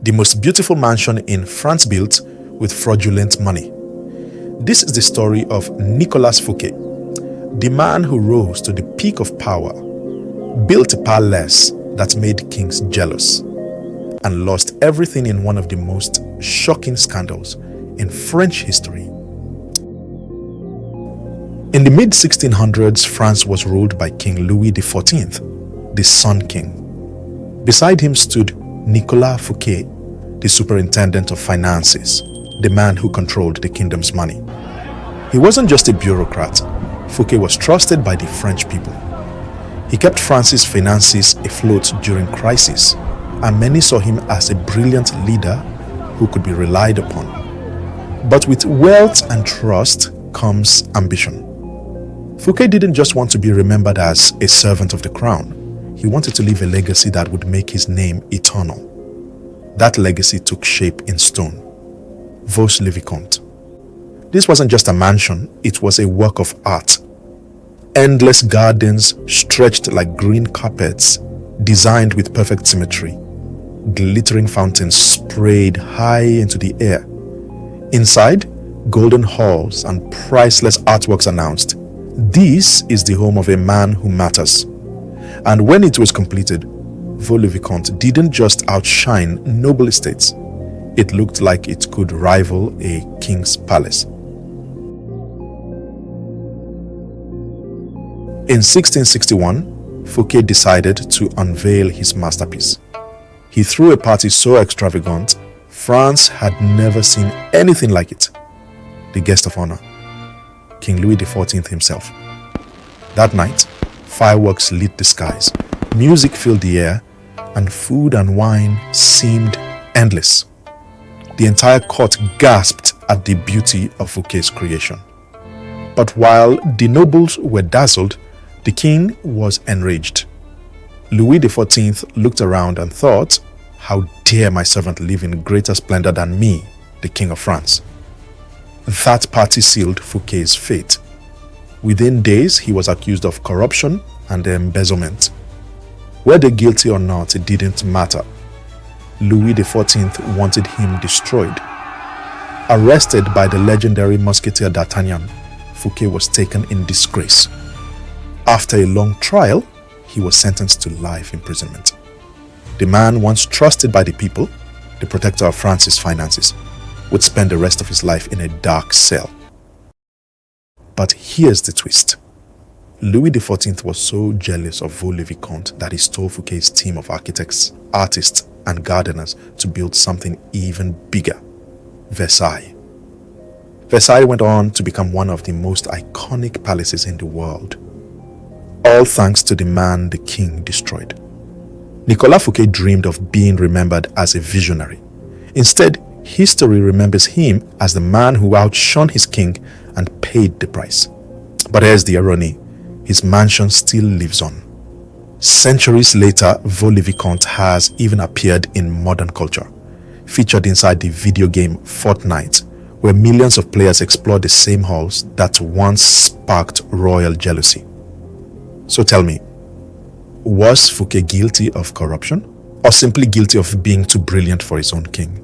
the most beautiful mansion in France built with fraudulent money. This is the story of Nicolas Fouquet, the man who rose to the peak of power, built a palace that made kings jealous, and lost everything in one of the most shocking scandals in French history. In the mid-1600s, France was ruled by King Louis XIV, the Sun King. Beside him stood Nicolas Fouquet, the Superintendent of Finances, the man who controlled the kingdom's money. He wasn't just a bureaucrat. Fouquet was trusted by the French people. He kept France's finances afloat during crisis, and many saw him as a brilliant leader who could be relied upon. But with wealth and trust comes ambition. Fouquet didn't just want to be remembered as a servant of the crown. He wanted to leave a legacy that would make his name eternal. That legacy took shape in stone. Vaux-le-Vicomte. This wasn't just a mansion, it was a work of art. Endless gardens stretched like green carpets, designed with perfect symmetry. Glittering fountains sprayed high into the air. Inside, golden halls and priceless artworks announced, "This is the home of a man who matters." And when it was completed, Vaux-le-Vicomte didn't just outshine noble estates. It looked like it could rival a king's palace. In 1661, Fouquet decided to unveil his masterpiece. He threw a party so extravagant, France had never seen anything like it. The guest of honor, King Louis XIV himself. That night, fireworks lit the skies, music filled the air, and food and wine seemed endless. The entire court gasped at the beauty of Fouquet's creation. But while the nobles were dazzled, the king was enraged. Louis XIV looked around and thought, "How dare my servant live in greater splendor than me, the King of France?" That party sealed Fouquet's fate. Within days, he was accused of corruption and embezzlement. Whether guilty or not, it didn't matter. Louis XIV wanted him destroyed. Arrested by the legendary musketeer D'Artagnan, Fouquet was taken in disgrace. After a long trial, he was sentenced to life imprisonment. The man once trusted by the people, the protector of France's finances, would spend the rest of his life in a dark cell. But here's the twist. Louis XIV was so jealous of Vaux-le-Vicomte that he stole Fouquet's team of architects, artists, and gardeners to build something even bigger: Versailles. Versailles went on to become one of the most iconic palaces in the world. All thanks to the man the king destroyed. Nicolas Fouquet dreamed of being remembered as a visionary. Instead, history remembers him as the man who outshone his king and paid the price. But here's the irony. His mansion still lives on. Centuries later, Vaux-le-Vicomte has even appeared in modern culture, featured inside the video game Fortnite, where millions of players explore the same halls that once sparked royal jealousy. So tell me, was Fouquet guilty of corruption, or simply guilty of being too brilliant for his own king?